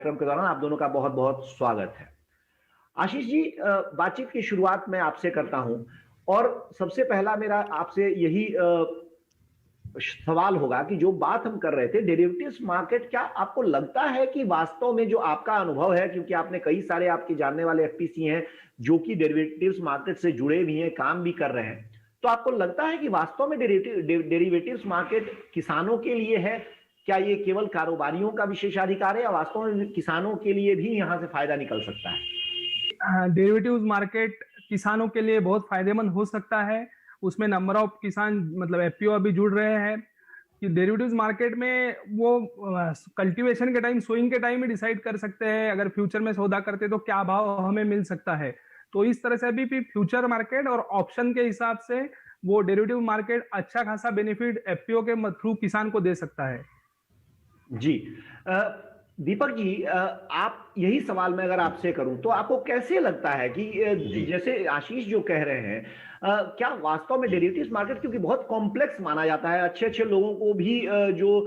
कार्यक्रम के दौरान आप दोनों का बहुत बहुत स्वागत है। आशीष जी, बातचीत की शुरुआत मैं आपसे करता हूं और सबसे पहला मेरा आपसे यही सवाल होगा कि जो बात हम कर रहे थे डेरिवेटिव्स मार्केट, क्या आपको लगता है कि वास्तव में जो आपका अनुभव है, क्योंकि आपने कई सारे आपके जानने वाले एफपीसी हैं जो कि डेरिवेटिव्स मार्केट से जुड़े भी हैं, काम भी कर रहे हैं, तो आपको लगता है कि वास्तव में डेरिवेटिव्स मार्केट किसानों के लिए है? क्या ये केवल कारोबारियों का विशेषाधिकार है या वास्तव में किसानों के लिए भी यहां से फायदा निकल सकता है? डेरिवेटिव्स मार्केट किसानों के लिए बहुत फायदेमंद हो सकता है। उसमें नंबर ऑफ किसान मतलब एफपीओ अभी जुड़ रहे हैं कि डेरिवेटिव्स मार्केट में वो कल्टीवेशन के टाइम, सोइंग के टाइम ही डिसाइड कर सकते हैं अगर फ्यूचर में सौदा करते तो क्या भाव हमें मिल सकता है। तो इस तरह से अभी भी फ्यूचर मार्केट और ऑप्शन के हिसाब से वो डेरिवेटिव मार्केट अच्छा खासा बेनिफिट एफपीओ के थ्रू किसान को दे सकता है। जी, दीपक जी, आप यही सवाल मैं अगर आपसे करूं तो आपको कैसे लगता है कि जैसे आशीष जो कह रहे हैं, क्या वास्तव में डेरिवेटिव्स मार्केट, क्योंकि बहुत कॉम्प्लेक्स माना जाता है, अच्छे अच्छे लोगों को भी जो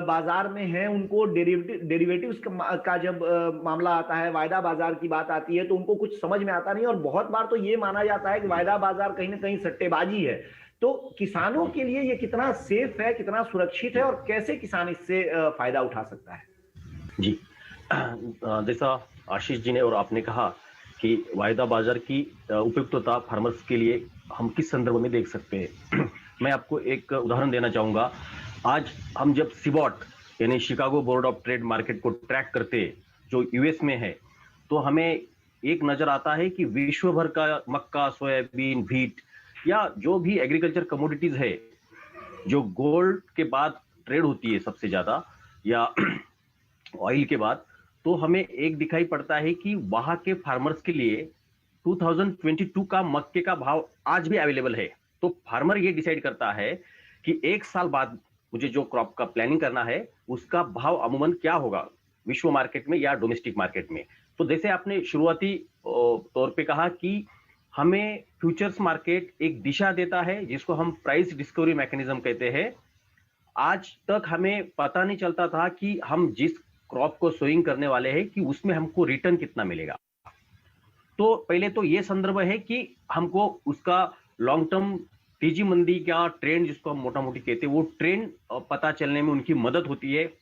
बाजार में हैं उनको डेरिवेटिव्स का जब मामला आता है, वायदा बाजार की बात आती है तो उनको कुछ समझ में आता नहीं, और बहुत बार तो ये माना जाता है कि वायदा बाजार कहीं ना कहीं सट्टेबाजी है। तो किसानों के लिए ये कितना सेफ है, कितना सुरक्षित है और कैसे किसान इससे फायदा उठा सकता है? जी, जैसा आशीष जी ने और आपने कहा कि वायदा बाजार की उपयुक्तता फार्मर्स के लिए हम किस संदर्भ में देख सकते हैं। मैं आपको एक उदाहरण देना चाहूंगा। आज हम जब सिबॉट यानी Chicago board of trade market को ट्रैक करते जो यूएस में है, तो हमें एक नजर आता है कि विश्व भर का मक्का, सोयाबीन, व्हीट या जो भी एग्रीकल्चर कमोडिटीज है जो गोल्ड के बाद ट्रेड होती है सबसे ज्यादा, या ऑयल के बाद, तो हमें एक दिखाई पड़ता है कि वहां के फार्मर्स के लिए 2022 का मक्के का भाव आज भी अवेलेबल है। तो फार्मर ये डिसाइड करता है कि एक साल बाद मुझे जो क्रॉप का प्लानिंग करना है उसका भाव अमूमन क्या होगा विश्व मार्केट में या डोमेस्टिक मार्केट में। तो जैसे आपने शुरुआती तौर पे कहा कि हमें फ्यूचर्स मार्केट एक दिशा देता है जिसको हम प्राइस डिस्कवरी मैकेनिज्म कहते हैं। आज तक हमें पता नहीं चलता था कि हम जिस क्रॉप को सोइंग करने वाले हैं कि उसमें हमको रिटर्न कितना मिलेगा। तो पहले तो ये संदर्भ है कि हमको उसका लॉन्ग टर्म तेजी मंदी का ट्रेंड, जिसको हम मोटा मोटी कहते हैं, वो ट्रेंड पता चलने में उनकी मदद होती है।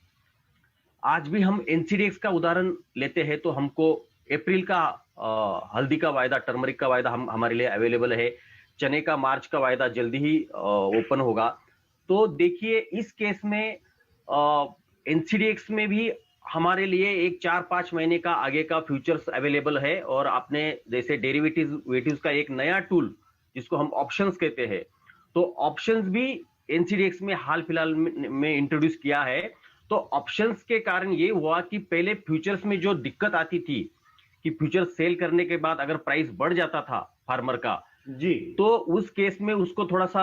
आज भी हम एनसीडीएक्स का उदाहरण लेते हैं तो हमको अप्रैल का हल्दी का वायदा, टर्मरिक का वायदा हमारे लिए अवेलेबल है। चने का मार्च का वायदा जल्दी ही ओपन होगा। तो देखिए, इस केस में एनसीडीएक्स में भी हमारे लिए एक 4-5 महीने का आगे का फ्यूचर्स अवेलेबल है। और आपने जैसे डेरिवेटिव्स का एक नया टूल जिसको हम ऑप्शंस कहते हैं, तो ऑप्शंस भी एनसीडीएक्स में हाल फिलहाल में इंट्रोड्यूस किया है। तो ऑप्शंस के कारण ये हुआ कि पहले फ्यूचर्स में जो दिक्कत आती थी कि फ्यूचर सेल करने के बाद अगर प्राइस बढ़ जाता था फार्मर का जी, तो उस केस में उसको थोड़ा सा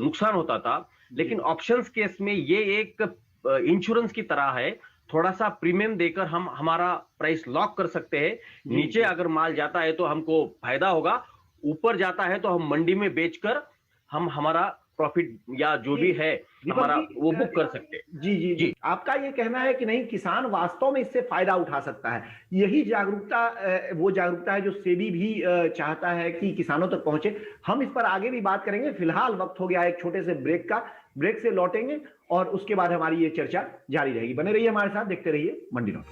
नुकसान होता था। लेकिन ऑप्शंस केस में ये एक इंश्योरेंस की तरह है, थोड़ा सा प्रीमियम देकर हम हमारा प्राइस लॉक कर सकते हैं। नीचे अगर माल जाता है तो हमको फायदा होगा, ऊपर जाता है तो हम मंडी में बेचकर हम हमारा प्रॉफिट या जो भी है हमारा वो बुक कर सकते हैं। जी जी जी, आपका ये कहना है कि नहीं, किसान वास्तव में इससे फायदा उठा सकता है। यही जागरूकता वो जागरूकता है जो सेबी भी चाहता है कि किसानों तक पहुंचे। हम इस पर आगे भी बात करेंगे। फिलहाल वक्त हो गया एक छोटे से ब्रेक का। ब्रेक से लौटेंगे और उसके बाद हमारी ये चर्चा जारी रहेगी। बने रहिए हमारे साथ, देखते रहिए मंडी नोट।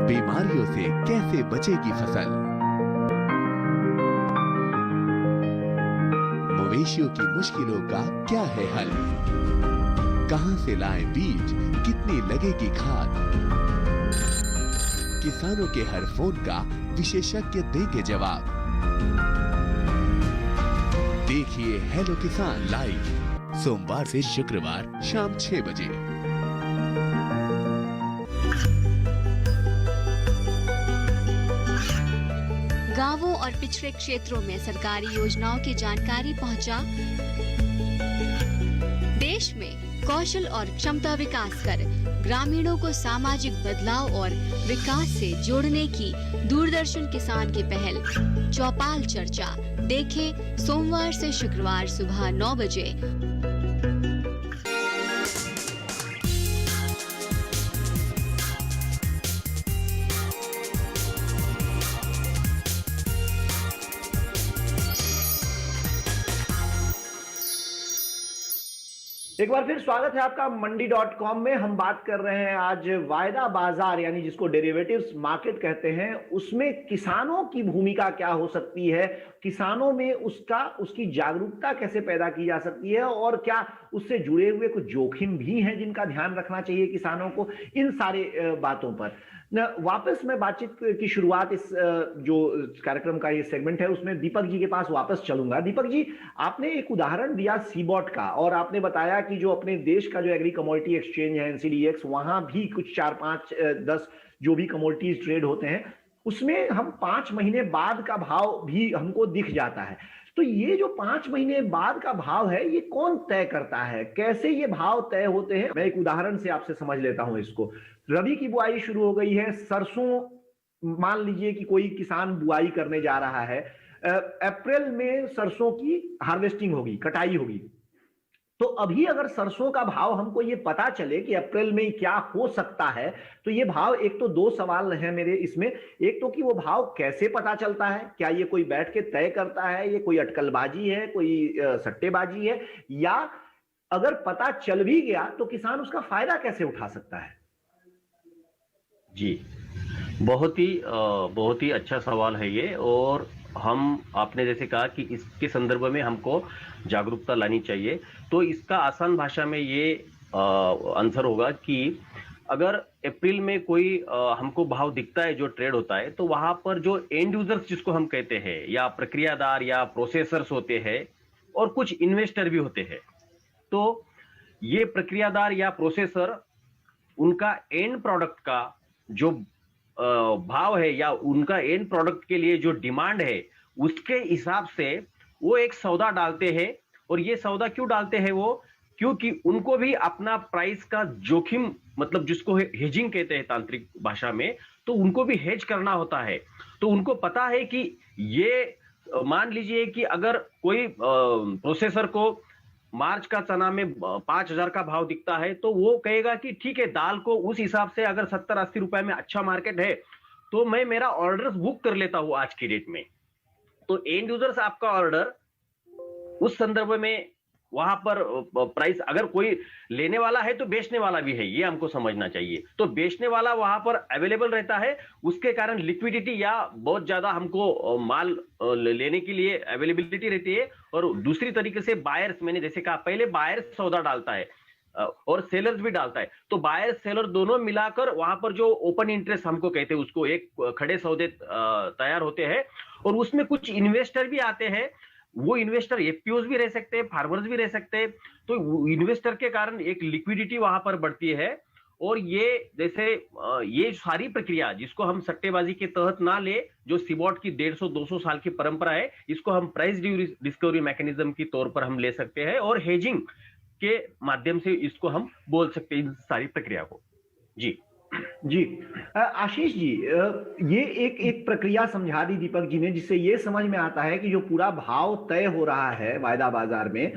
बीमारियों से कैसे बचेगी फसल? मवेशियों की मुश्किलों का क्या है हल? कहां से लाएं बीज, कितनी लगेगी खाद? किसानों के हर फोन का विशेषज्ञ देंगे जवाब। देखिए हेलो किसान लाइव, सोमवार से शुक्रवार शाम 6 बजे। गांवों और पिछड़े क्षेत्रों में सरकारी योजनाओं की जानकारी पहुंचा। देश में कौशल और क्षमता विकास कर ग्रामीणों को सामाजिक बदलाव और विकास से जोड़ने की दूरदर्शन किसान की पहल चौपाल चर्चा देखें सोमवार से शुक्रवार सुबह 9 बजे। एक बार फिर स्वागत है आपका मंडी.com में। हम बात कर रहे हैं आज वायदा बाजार यानी जिसको डेरिवेटिव्स मार्केट कहते हैं, उसमें किसानों की भूमिका क्या हो सकती है, किसानों में उसकी जागरूकता कैसे पैदा की जा सकती है और क्या उससे जुड़े हुए कुछ जोखिम भी हैं जिनका ध्यान रखना चाहिए किसानों को। इन सारे बातों पर वापस मैं बातचीत की शुरुआत इस जो कार्यक्रम का ये सेगमेंट है उसमें दीपक जी के पास वापस चलूंगा। दीपक जी, आपने एक उदाहरण दिया सीबॉट का और आपने बताया कि जो अपने देश का जो एग्री कमोडिटी एक्सचेंज है NCDEX, वहां भी कुछ 4, 5, 10 जो भी कमोडिटीज ट्रेड होते हैं उसमें हम 5 महीने बाद का भाव भी हमको दिख जाता है। तो ये जो 5 महीने बाद का भाव है ये कौन तय करता है, कैसे ये भाव तय होते हैं? मैं एक उदाहरण से आपसे समझ लेता हूं इसको। रबी की बुआई शुरू हो गई है, सरसों मान लीजिए कि कोई किसान बुआई करने जा रहा है, अप्रैल में सरसों की हार्वेस्टिंग होगी, कटाई होगी। तो अभी अगर सरसों का भाव हमको ये पता चले कि अप्रैल में क्या हो सकता है, तो ये भाव, एक तो 2 सवाल हैं मेरे इसमें। एक तो कि वो भाव कैसे पता चलता है, क्या ये कोई बैठ के तय करता है, ये कोई अटकलबाजी है, कोई सट्टेबाजी है, या अगर पता चल भी गया तो किसान उसका फायदा कैसे उठा सकता है? जी, बहुत ही अच्छा सवाल है ये। और आपने जैसे कहा कि इसके संदर्भ में हमको जागरूकता लानी चाहिए, तो इसका आसान भाषा में ये आंसर होगा कि अगर अप्रैल में कोई हमको भाव दिखता है जो ट्रेड होता है, तो वहां पर जो एंड यूजर्स जिसको हम कहते हैं, या प्रक्रियादार या प्रोसेसर्स होते हैं और कुछ इन्वेस्टर भी होते हैं, तो ये प्रक्रियादार या प्रोसेसर उनका एंड प्रोडक्ट का जो भाव है या उनका एंड प्रोडक्ट के लिए जो डिमांड है उसके हिसाब से वो एक सौदा डालते हैं। और ये सौदा क्यों डालते हैं वो? क्योंकि उनको भी अपना प्राइस का जोखिम, मतलब जिसको हेजिंग कहते हैं तांत्रिक भाषा में, तो उनको भी हेज करना होता है। तो उनको पता है कि ये, मान लीजिए कि अगर कोई प्रोसेसर को मार्च का चना में 5,000 का भाव दिखता है, तो वो कहेगा कि ठीक है, दाल को उस हिसाब से अगर 70-80 रुपए में अच्छा मार्केट है तो मैं मेरा ऑर्डर बुक कर लेता हूं आज की डेट में। तो एंड यूजर्स आपका ऑर्डर उस संदर्भ में वहां पर प्राइस, अगर कोई लेने वाला है तो बेचने वाला भी है, ये हमको समझना चाहिए। तो बेचने वाला वहां पर अवेलेबल रहता है, उसके कारण लिक्विडिटी या बहुत ज्यादा हमको माल लेने के लिए अवेलेबिलिटी रहती है। और दूसरी तरीके से बायर्स, मैंने जैसे कहा पहले, बायर्स सौदा डालता है और सेलर्स भी डालता है। तो बायर सेलर दोनों मिलाकर वहां पर जो ओपन इंटरेस्ट हमको कहते हैं, उसको एक खड़े सौदे तैयार होते हैं। और उसमें कुछ इन्वेस्टर भी आते हैं, वो इन्वेस्टर एफपीओज भी रह सकते हैं, फार्मर्स भी रह सकते हैं। तो इन्वेस्टर के कारण एक लिक्विडिटी वहां पर बढ़ती है। और ये जैसे ये सारी प्रक्रिया जिसको हम सट्टेबाजी के तहत ना ले, जो सीबॉट की 150-200 साल की परंपरा है, इसको हम प्राइस डिस्कवरी मैकेनिज्म के तौर पर हम ले सकते हैं और हेजिंग के माध्यम से इसको हम बोल सकते हैं, इन सारी प्रक्रिया को। जी आशीष जी, ये एक प्रक्रिया समझा दी दीपक जी ने, जिससे ये समझ में आता है कि जो पूरा भाव तय हो रहा है वायदा बाजार में,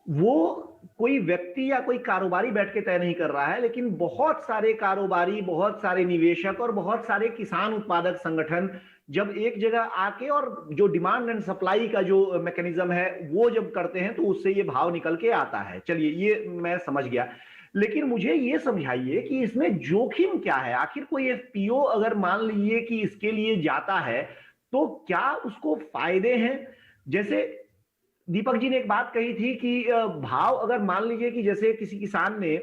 वो कोई व्यक्ति या कोई कारोबारी बैठ के तय नहीं कर रहा है, लेकिन बहुत सारे कारोबारी, बहुत सारे निवेशक और बहुत सारे किसान उत्पादक संगठन जब एक जगह आके और जो डिमांड एंड सप्लाई का जो मैकेनिज्म है वो जब करते हैं, तो उससे ये भाव निकल के आता है। चलिए, ये मैं समझ गया। लेकिन मुझे ये समझाइए कि इसमें जोखिम क्या है? आखिर कोई एफपीओ अगर मान लीजिए कि इसके लिए जाता है, तो क्या उसको फायदे हैं? जैसे दीपक जी ने एक बात कही थी कि भाव, अगर मान लीजिए कि जैसे किसी किसान ने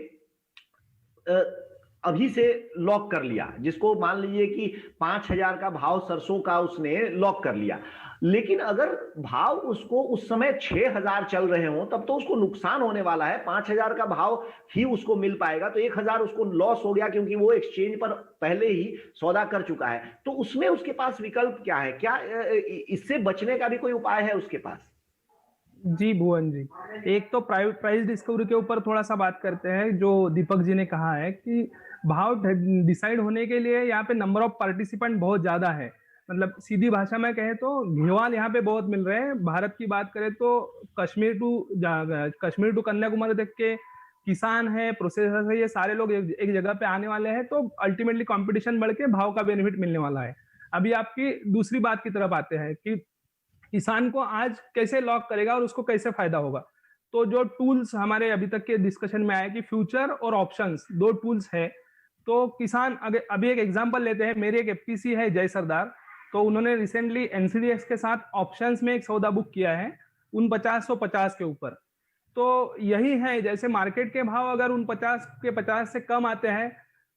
अभी से लॉक कर लिया, जिसको मान लीजिए कि 5,000 का भाव सरसों का उसने लॉक कर लिया, लेकिन अगर भाव उसको उस समय 6,000 चल रहे हो, तब तो उसको नुकसान होने वाला है। 5,000 का भाव ही उसको मिल पाएगा, तो 1,000 उसको लॉस हो गया, क्योंकि वो एक्सचेंज पर पहले ही सौदा कर चुका है। तो उसमें उसके पास विकल्प क्या है? क्या इससे बचने का भी कोई उपाय है उसके पास? जी भुवन जी, एक तो प्राइस डिस्कवरी के ऊपर थोड़ा सा बात करते हैं। जो दीपक जी ने कहा है कि भाव डिसाइड होने के लिए यहाँ पे नंबर ऑफ पार्टिसिपेंट बहुत ज्यादा है। मतलब सीधी भाषा में कहें तो घेवाल यहाँ पे बहुत मिल रहे हैं। भारत की बात करें तो कश्मीर टू कन्याकुमारी तक के किसान है, प्रोसेसर है, ये सारे लोग एक जगह पे आने वाले हैं, तो अल्टीमेटली कंपटीशन बढ़ के भाव का बेनिफिट मिलने वाला है। अभी आपकी दूसरी बात की तरफ आते हैं कि किसान को आज कैसे लॉक करेगा और उसको कैसे फायदा होगा। तो जो टूल्स हमारे अभी तक के डिस्कशन में आए कि फ्यूचर और ऑप्शंस, दो टूल्स है। तो किसान अभी एक एग्जांपल लेते हैं, मेरे एक एफपीसी है जय सरदार, तो उन्होंने रिसेंटली एनसीडीएक्स के साथ ऑप्शंस में एक सौदा बुक किया है 4950 के ऊपर। तो यही है, जैसे मार्केट के भाव अगर 49 के 50 से कम आते हैं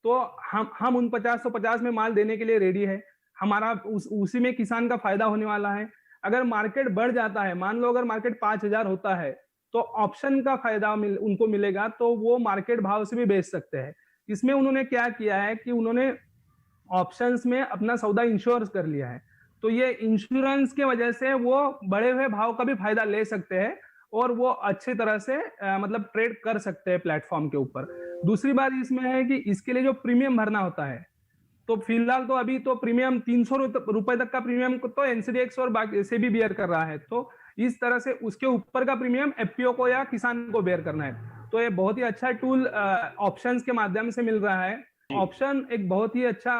तो हम 4950 में माल देने के लिए रेडी है। हमारा उसी में किसान का फायदा होने वाला है। अगर मार्केट बढ़ जाता है, मान लो अगर मार्केट 5000 होता है तो ऑप्शन का फायदा उनको मिलेगा, तो वो मार्केट भाव से भी बेच सकते हैं। इसमें उन्होंने क्या किया है कि उन्होंने ऑप्शंस में अपना सौदा इंश्योर कर लिया है। तो ये इंश्योरेंस के वजह से वो बढ़े हुए भाव का भी फायदा ले सकते हैं और वो अच्छी तरह से मतलब ट्रेड कर सकते हैं प्लेटफॉर्म के ऊपर। दूसरी बात इसमें है कि इसके लिए जो प्रीमियम भरना होता है, तो फिलहाल तो अभी तो प्रीमियम 300 रुपए तक का प्रीमियम को तो एनसीडीएक्स और बाकी से भी बेयर कर रहा है। तो इस तरह से उसके ऊपर का प्रीमियम एफपीओ को या किसान को बेयर करना है। तो ये बहुत ही अच्छा टूल ऑप्शंस के माध्यम से मिल रहा है। ऑप्शन एक बहुत ही अच्छा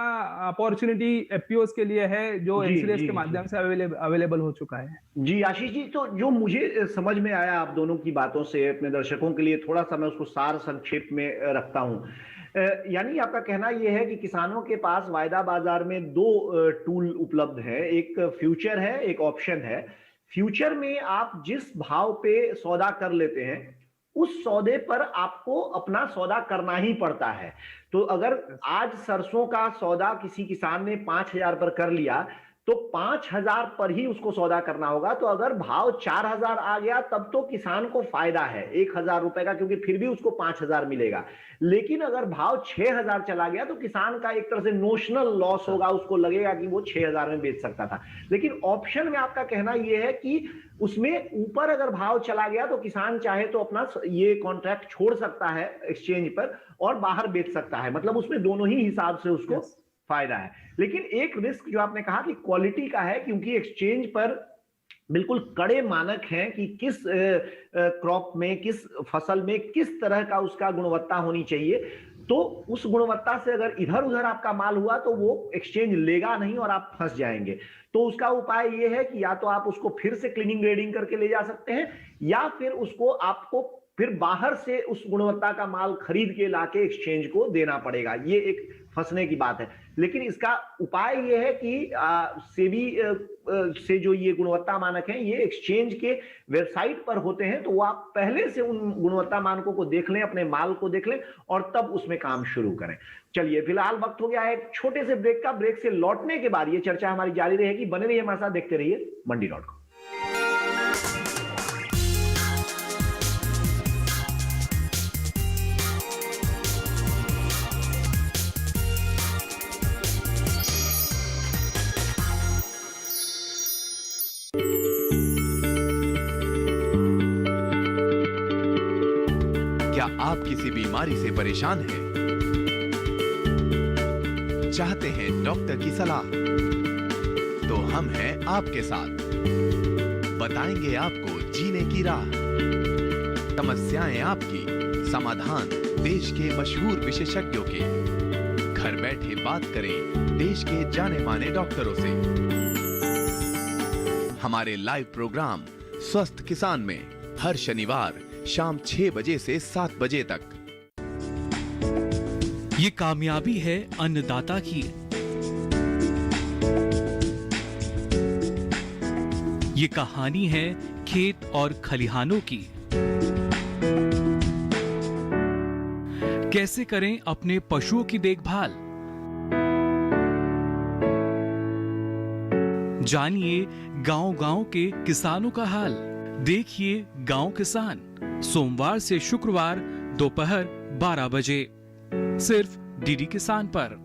अपॉर्चुनिटी एफपीओ के लिए है जो एनसीडीएक्स के माध्यम से अवेलेबल हो चुका है। जी आशीष जी, तो जो मुझे समझ में आया आप दोनों की बातों से, अपने दर्शकों के लिए थोड़ा सा मैं उसको सार संक्षेप में रखता हूं। यानी आपका कहना यह है कि किसानों के पास वायदा बाजार में दो टूल उपलब्ध है, एक फ्यूचर है, एक ऑप्शन है। फ्यूचर में आप जिस भाव पे सौदा कर लेते हैं उस सौदे पर आपको अपना सौदा करना ही पड़ता है। तो अगर आज सरसों का सौदा किसी किसान ने 5000 पर कर लिया तो 5000 पर ही उसको सौदा करना होगा। तो अगर भाव 4000 आ गया तब तो किसान को फायदा है 1000 रुपए का, क्योंकि फिर भी उसको 5000 मिलेगा। लेकिन अगर भाव 6000 चला गया तो किसान का एक तरह से नोशनल लॉस होगा, उसको लगेगा कि वो 6000 में बेच सकता था। लेकिन ऑप्शन में आपका कहना यह है कि उसमें ऊपर अगर भाव चला गया तो किसान चाहे तो अपना ये कॉन्ट्रैक्ट छोड़ सकता है एक्सचेंज पर और बाहर बेच सकता है। मतलब उसमें दोनों ही हिसाब से उसको फायदा है। लेकिन एक रिस्क जो आपने कहा कि क्वालिटी का है, क्योंकि एक्सचेंज पर बिल्कुल कड़े मानक हैं कि किस क्रॉप में, किस फसल में किस तरह का उसका गुणवत्ता होनी चाहिए। तो उस गुणवत्ता से अगर इधर उधर आपका माल हुआ तो वो एक्सचेंज लेगा नहीं और आप फंस जाएंगे। तो उसका उपाय ये है कि या तो आप उसको फिर से क्लीनिंग ग्रेडिंग करके ले जा सकते हैं, या फिर उसको आपको फिर बाहर से उस गुणवत्ता का माल खरीद के लाके एक्सचेंज को देना पड़ेगा। ये एक फंसने की बात है। लेकिन इसका उपाय ये है कि सेबी से जो ये गुणवत्ता मानक हैं ये एक्सचेंज के वेबसाइट पर होते हैं, तो वो आप पहले से उन गुणवत्ता मानकों को देख लें, अपने माल को देख लें और तब उसमें काम शुरू करें। चलिए फिलहाल वक्त हो गया है एक छोटे से ब्रेक का। ब्रेक से लौटने के बाद ये चर्चा हमारी जारी रहेगी। बने रहिए हमारे साथ, देखते रहिए मंडी.com। क्या आप किसी बीमारी से परेशान हैं? चाहते हैं डॉक्टर की सलाह? तो हम हैं आपके साथ, बताएंगे आपको जीने की राह। समस्याएं आपकी, समाधान देश के मशहूर विशेषज्ञों के। घर बैठे बात करें देश के जाने माने डॉक्टरों से। हमारे लाइव प्रोग्राम स्वस्थ किसान में हर शनिवार शाम 6 बजे से 7 बजे तक। ये कामयाबी है अन्नदाता की। ये कहानी है खेत और खलिहानों की। कैसे करें अपने पशुओं की देखभाल, जानिए गांव-गांव के किसानों का हाल। देखिए गांव किसान, सोमवार से शुक्रवार दोपहर 12 बजे सिर्फ डीडी किसान पर।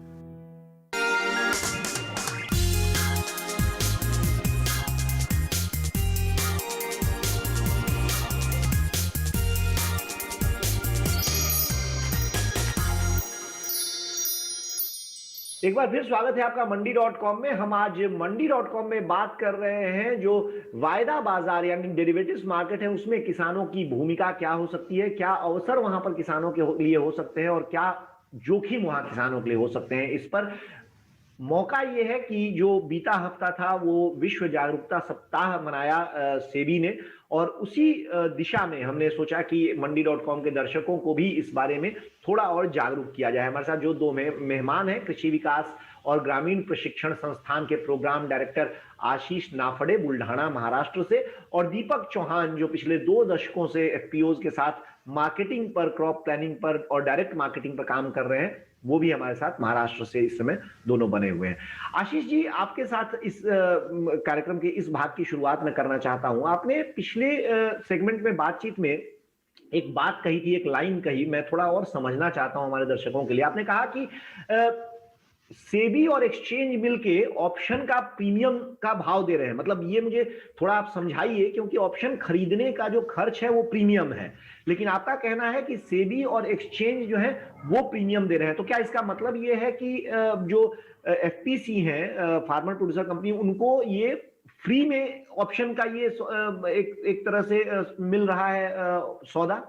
एक बार फिर स्वागत है आपका मंडी.com में। हम आज मंडी.com में बात कर रहे हैं जो वायदा बाजार यानी डेरिवेटिव्स मार्केट है उसमें किसानों की भूमिका क्या हो सकती है, क्या अवसर वहां पर किसानों के लिए हो सकते हैं और क्या जोखिम वहां किसानों के लिए हो सकते हैं। इस पर मौका यह है कि जो बीता हफ्ता था वो विश्व जागरूकता सप्ताह मनाया सेबी ने, और उसी दिशा में हमने सोचा कि मंडी.com के दर्शकों को भी इस बारे में थोड़ा और जागरूक किया जाए। हमारे साथ जो दो मेहमान हैं, कृषि विकास और ग्रामीण प्रशिक्षण संस्थान के प्रोग्राम डायरेक्टर आशीष नाफड़े बुल्ढाना महाराष्ट्र से, और दीपक चौहान जो पिछले 2 दशकों से एफपीओज के साथ मार्केटिंग पर, क्रॉप प्लानिंग पर और डायरेक्ट मार्केटिंग पर काम कर रहे हैं, वो भी हमारे साथ महाराष्ट्र से इस समय दोनों बने हुए हैं। आशीष जी, आपके साथ इस कार्यक्रम के इस भाग की शुरुआत में करना चाहता हूं। आपने पिछले सेगमेंट में बातचीत में एक बात कही थी, एक लाइन कही, मैं थोड़ा और समझना चाहता हूं हमारे दर्शकों के लिए। आपने कहा कि सेबी और एक्सचेंज मिलके ऑप्शन का प्रीमियम का भाव दे रहे हैं। मतलब ये मुझे थोड़ा आप समझाइए, क्योंकि ऑप्शन खरीदने का जो खर्च है वो प्रीमियम है, लेकिन आपका कहना है कि सेबी और एक्सचेंज जो है वो प्रीमियम दे रहे हैं। तो क्या इसका मतलब ये है कि जो एफपीसी हैं, फार्मर प्रोड्यूसर कंपनी, उनको ये फ्री में ऑप्शन का ये एक तरह से मिल रहा है सौदा?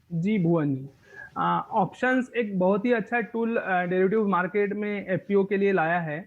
जी भुवन जी, ऑप्शंस एक बहुत ही अच्छा टूल डेरिवेटिव मार्केट में एफपीओ के लिए लाया है,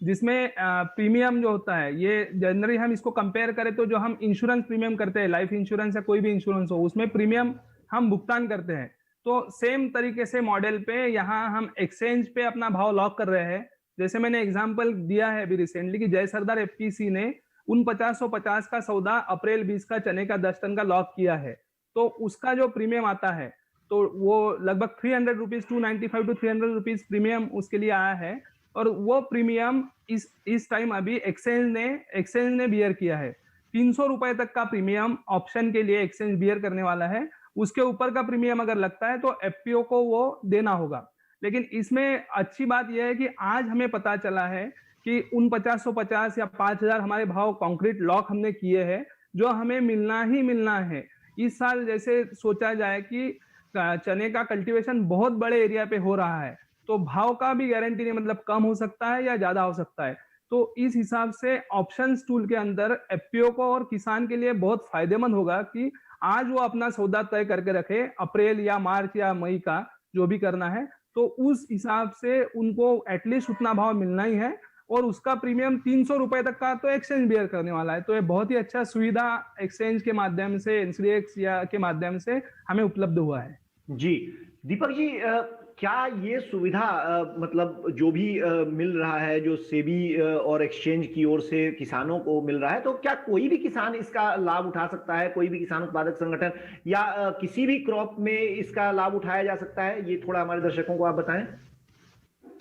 जिसमें प्रीमियम जो होता है, ये जनरली हम इसको कंपेयर करें तो जो हम इंश्योरेंस प्रीमियम करते हैं, लाइफ इंश्योरेंस या कोई भी इंश्योरेंस हो, उसमें प्रीमियम हम भुगतान करते हैं। तो सेम तरीके से मॉडल पे यहाँ हम एक्सचेंज पे अपना भाव लॉक कर रहे हैं। जैसे मैंने एग्जाम्पल दिया है अभी रिसेंटली कि जय सरदार एफपीसी ने 4950 का सौदा अप्रैल 20 का चने का 10 टन का लॉक किया है। तो उसका जो प्रीमियम आता है तो वो लगभग 300 रुपीज, 295 टू 300 रुपीज प्रीमियम उसके लिए आया है। और वो प्रीमियम इस टाइम अभी एक्सचेंज ने बियर किया है। 300 रुपए तक का प्रीमियम ऑप्शन के लिए एक्सचेंज बियर करने वाला है। उसके ऊपर का प्रीमियम अगर लगता है तो एफपीओ को वो देना होगा। लेकिन इसमें अच्छी बात यह है कि आज हमें पता चला है कि 4950 या 5000 हमारे भाव कॉन्क्रीट लॉक हमने किए हैं, जो हमें मिलना ही मिलना है। इस साल जैसे सोचा जाए कि चने का कल्टीवेशन बहुत बड़े एरिया पे हो रहा है, तो भाव का भी गारंटी नहीं, मतलब कम हो सकता है या ज्यादा हो सकता है। तो इस हिसाब से ऑप्शंस टूल के अंदर एफपीओ को और किसान के लिए बहुत फायदेमंद होगा कि आज वो अपना सौदा तय करके रखे, अप्रैल या मार्च या मई का जो भी करना है, तो उस हिसाब से उनको एटलीस्ट उतना भाव मिलना ही है। और उसका प्रीमियम 300 रुपए तक का तो एक्सचेंज बियर करने वाला है। तो ये बहुत ही अच्छा सुविधा एक्सचेंज के माध्यम से, एनसीडीएक्स या के माध्यम से हमें उपलब्ध हुआ है। जी दीपक जी, क्या ये सुविधा मतलब जो भी मिल रहा है, जो सेबी और एक्सचेंज की ओर से किसानों को मिल रहा है, तो क्या कोई भी किसान इसका लाभ उठा सकता है? कोई भी किसान उत्पादक संगठन या किसी भी क्रॉप में इसका लाभ उठाया जा सकता है? ये थोड़ा हमारे दर्शकों को आप बताएं।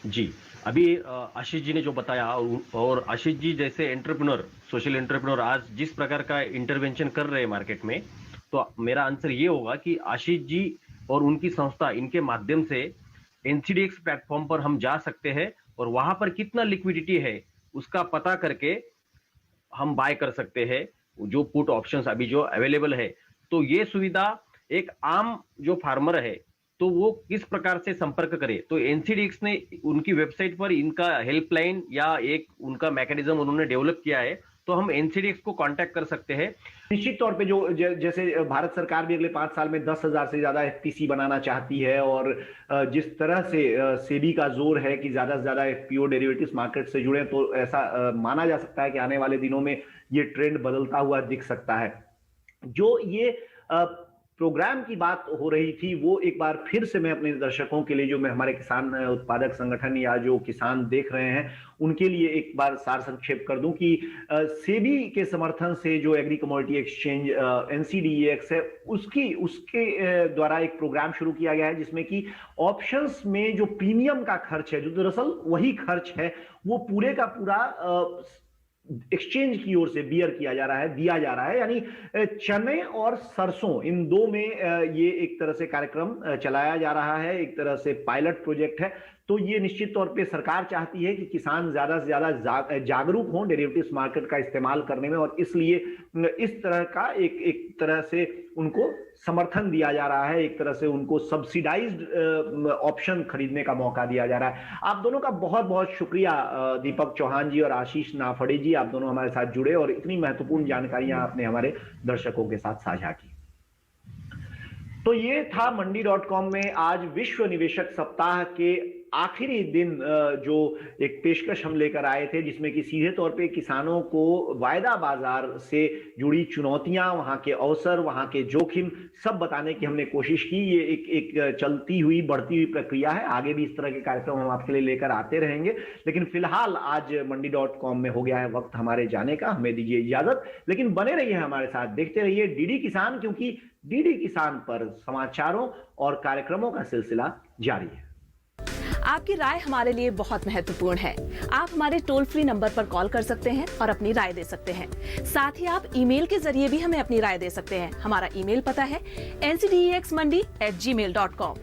जी, अभी आशीष जी ने जो बताया, और आशीष जी जैसे एंटरप्रेन्योर, सोशल एंटरप्रेन्योर आज जिस प्रकार का इंटरवेंशन कर रहे हैं मार्केट में, तो मेरा आंसर ये होगा कि आशीष जी और उनकी संस्था, इनके माध्यम से एनसीडीएक्स प्लेटफॉर्म पर हम जा सकते हैं और वहां पर कितना लिक्विडिटी है उसका पता करके हम बाय कर सकते हैं जो पुट ऑप्शंस अभी जो अवेलेबल है। तो ये सुविधा एक आम जो फार्मर है तो वो किस प्रकार से संपर्क करे, तो एनसीडीएक्स ने उनकी वेबसाइट पर इनका हेल्पलाइन या एक उनका मैकेनिज्म उन्होंने डेवलप किया है, तो हम एनसीडीएक्स को कांटेक्ट कर सकते हैं। निश्चित तौर पे जो जैसे भारत सरकार भी अगले 5 साल में 10,000 से ज्यादा एफपीसी बनाना चाहती है, और जिस तरह से सेबी का जोर है कि ज्यादा से ज्यादा एफपीओ डेरिवेटिव्स मार्केट से जुड़े, तो ऐसा माना जा सकता है कि आने वाले दिनों में ये ट्रेंड बदलता हुआ दिख सकता है। जो ये प्रोग्राम की बात हो रही थी, वो एक बार फिर से मैं अपने दर्शकों के लिए, जो मैं हमारे किसान उत्पादक संगठन या जो किसान देख रहे हैं, उनके लिए एक बार सार संक्षेप कर दूं कि सेबी के समर्थन से जो एग्री कमोडिटी एक्सचेंज एनसीडीएक्स है, उसके द्वारा एक प्रोग्राम शुरू किया गया है, जिसमें कि ऑप्शंस में जो प्रीमियम का खर्च है, जो दरअसल वही खर्च है, वो पूरे का पूरा एक्सचेंज की ओर से बियर किया जा रहा है, दिया जा रहा है। यानी चने और सरसों, इन दो में ये एक तरह से कार्यक्रम चलाया जा रहा है, एक तरह से पायलट प्रोजेक्ट है, तो ये निश्चित तौर पे सरकार चाहती है कि किसान ज्यादा से ज्यादा जागरूक हों डेरिवेटिव्स मार्केट का इस्तेमाल करने में, और इसलिए इस तरह का एक तरह से उनको समर्थन दिया जा रहा है, एक तरह से उनको सब्सिडाइज्ड ऑप्शन खरीदने का मौका दिया जा रहा है। आप दोनों का बहुत बहुत शुक्रिया, दीपक चौहान जी और आशीष नाफड़े जी, आप दोनों हमारे साथ जुड़े और इतनी महत्वपूर्ण जानकारियां आपने हमारे दर्शकों के साथ साझा की। तो ये था मंडी.com में आज विश्व निवेशक सप्ताह के आखिरी दिन जो एक पेशकश हम लेकर आए थे, जिसमें कि सीधे तौर पे किसानों को वायदा बाजार से जुड़ी चुनौतियां, वहां के अवसर, वहां के जोखिम सब बताने की हमने कोशिश की। ये एक चलती हुई बढ़ती हुई प्रक्रिया है, आगे भी इस तरह के कार्यक्रम हम आपके लिए लेकर आते रहेंगे। लेकिन फिलहाल आज मंडी.com में हो गया है वक्त हमारे जाने का, हमें दीजिए इजाजत। लेकिन बने रहिए हमारे साथ, देखते रहिए डीडी किसान, क्योंकि डीडी किसान पर समाचारों और कार्यक्रमों का सिलसिला जारी है। आपकी राय हमारे लिए बहुत महत्वपूर्ण है। आप हमारे टोल फ्री नंबर पर कॉल कर सकते हैं और अपनी राय दे सकते हैं। साथ ही आप ईमेल के जरिए भी हमें अपनी राय दे सकते हैं। हमारा ईमेल पता है ncdexmandi@gmail.com।